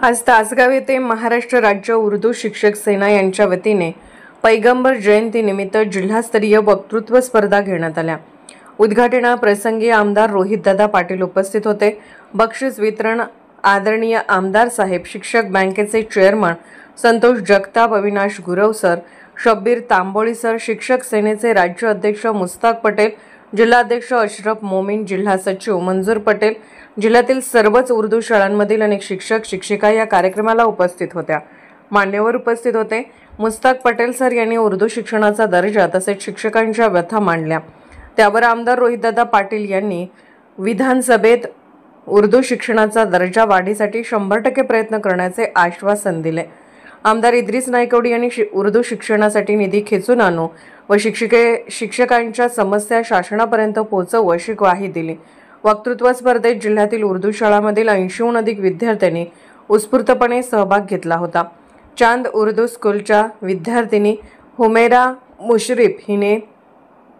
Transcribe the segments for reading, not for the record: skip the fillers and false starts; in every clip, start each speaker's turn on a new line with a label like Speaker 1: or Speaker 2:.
Speaker 1: आज तासगाव येथे महाराष्ट्र राज्य उर्दू शिक्षक सेना यांच्या वतीने पैगंबर जयंतीनिमित्त जिल्हास्तरीय वक्तृत्व स्पर्धा घेण्यात आल्या। उद्घाटनाप्रसंगी आमदार रोहितदादा पाटील उपस्थित होते। बक्षीस वितरण आदरणीय आमदार साहेब, शिक्षक बँकेचे chairman Santosh Jagtap, Avinash Gurav sir, Shabbir Tamboli sir, शिक्षक सेनेचे राज्य अध्यक्ष मुस्ताक पटेल, जिल्हाध्यक्ष अशरफ मोमीन, जिल्हा सचिव मंजूर पटेल, जिल्ह्यातील सर्वच उर्दू शाळांमधील अनेक शिक्षक शिक्षिका या कार्यक्रमाला उपस्थित होत्या। मान्यवर उपस्थित होते। मुस्ताक पटेल सर यांनी उर्दू शिक्षणाचा दर्जा तसेच शिक्षकांच्या व्यथा मांडल्या। त्यावर आमदार रोहितदादा पाटील यांनी विधानसभेत उर्दू शिक्षणाचा दर्जा वाढीसाठी 100% प्रयत्न करण्याचे आश्वासन दिले। आमदार इद्रिस नायकवडी यांनी उर्दू शिक्षणासाठी निधी खेचून आणू व शिक्षकांच्या समस्या शासनापर्यंत पोहोचवू अशी ग्वाही दिली। वक्तृत्व स्पर्धेत जिल्ह्यातील उर्दू शाळांमधील 80हून अधिक विद्यार्थ्यांनी उत्स्फूर्तपणे सहभाग घेतला होता। चांद उर्दू स्कूलच्या विद्यार्थिनी हुमेरा मुशरिफ हिने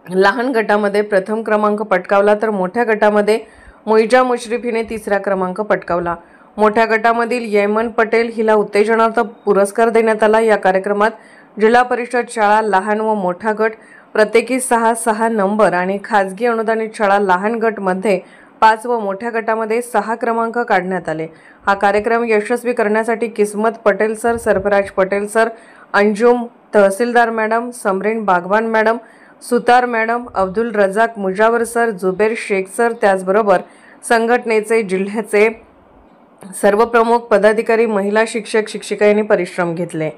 Speaker 1: लहान गटामध्ये प्रथम क्रमांक पटकावला, तर मोठ्या गटामध्ये मोइजा मुशरिफ हिने 3रा क्रमांक पटकावला। मोठ्या गटामधील यमन पटेल हिला उत्तेजनार्थ पुरस्कार देण्यात आला। या कार्यक्रमात जिल्हा परिषद शाळा लहान व मोठा गट प्रत्येकी 6 नंबर आणि खाजगी अनुदानित शाळा लहान गट मध्ये 5 व मोठ्या गटामध्ये 6 क्रमांक काढण्यात आले। हा कार्यक्रम यशस्वी करण्यासाठी Kismat Patel sir, Sarfaraz Patel sir, Anjum Tahsildar madam, Samreen Bagwan madam, Sutar madam, Abdul Razzak Mujawar sir, Zuber Shaikh sir, त्याचबरोबर संघटनेचे जिल्ह्याचे सर्व प्रमुख पदाधिकारी, महिला शिक्षक शिक्षिका यांनी परिश्रम घेतले।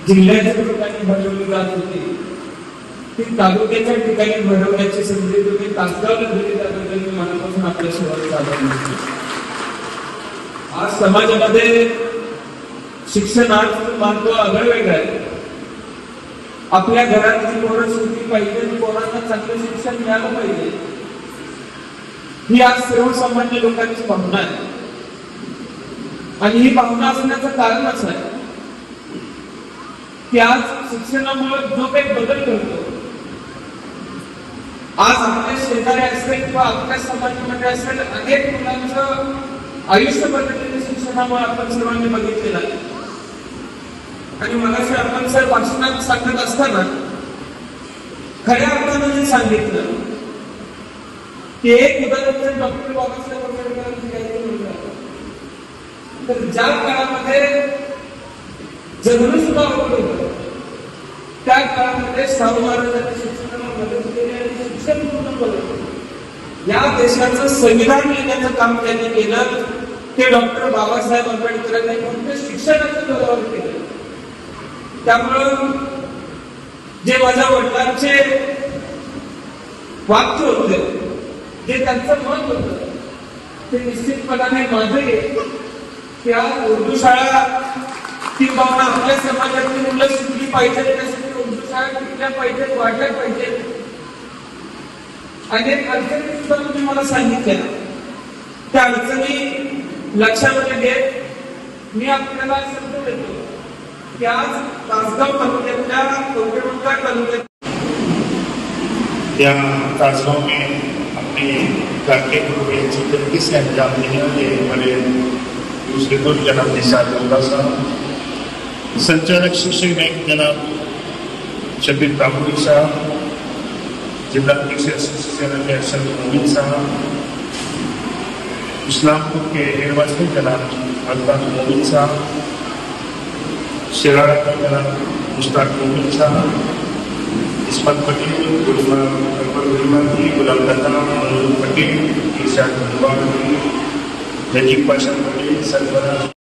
Speaker 2: जिल्ह्याच्या ठिकाणी भरवली जात होती ती तालुक्याच्या ठिकाणी भरवण्याची संधी तुम्ही तासगावला दिली, त्याबद्दल मी मनापासून आपल्याशी आभार मानतो। आज समाजामध्ये शिक्षणाचा महत्व आगळवेगळं आहे। आपल्या घरातली पोरं सुखी पाहिजे, पोरांना चांगलं शिक्षण मिळालं पाहिजे, ही आज सर्वसामान्य लोकांची भावना आहे। आणि ही भावना असण्याचं कारणच आहे की आज शिक्षणामुळे जो काही बदल घडतो, आज आपल्या शेजारी असेल किंवा आपल्या समाजामध्ये असेल, अनेक मुलांचं आयुष्य बदललेल्या शिक्षणामुळे आपण सर्वांनी बघितलेलं आहे। आणि मगाशी आपण सर भाषणात सांगत असताना खऱ्या अर्थानं जे सांगितलं की एक उदाहरण डॉक्टर बाबासाहेब आंबेडकरांचं द्यायचं होतं, तर ज्या काळामध्ये जगणं सुद्धा अवघड होतं, त्या काळामध्ये शाहू महाराजांनी शिक्षणाला मदत केली आणि शिक्षण पूर्ण केलं। या देशाचं संविधान लिहिण्याचं काम त्यांनी केलं, ते डॉक्टर बाबासाहेब आंबेडकरांनी फक्त शिक्षणाच्या जोरावर केलं। त्यामुळं जे माझ्या वडिलांचे वाक्य होते, जे त्यांचं मत होतं, ते निश्चितपणाने माझे त्या उर्दू शाळा ती भावना आपल्या समाजातली मुलं शिकली पाहिजे, त्यासाठी उर्दू शाळा शिकल्या पाहिजेत, वाढल्या पाहिजेत। अनेक अडचणी सुद्धा तुम्ही मला सांगितल्या, त्या अडचणी लक्षामध्ये घेत मी आपल्याला संदेश देतो की आज तासगाव तालुक्यातल्या कवठेमंकाळ तालुक्यात
Speaker 3: या तासगाव में अपनी करके पूरे जिंदगी से अंजाम देने वाले हमारे दूसरे दो जनाब निसार साहब, संचालक शिक्षक बैंक जनाब शब्बीर तांबोळी साहब, जिलाध्यक्ष सेना अशरफ मोमीन साहब, इस्लामपुर के निर्वाचन जनाब अल्ताफ मोमीन साहब, शिराड़ा के जनाब मुस्ताक मोमीन साहब, इस्मत पटेल, गुलाम पटेल, विभाग लजीक पाशा पटेल सरफराज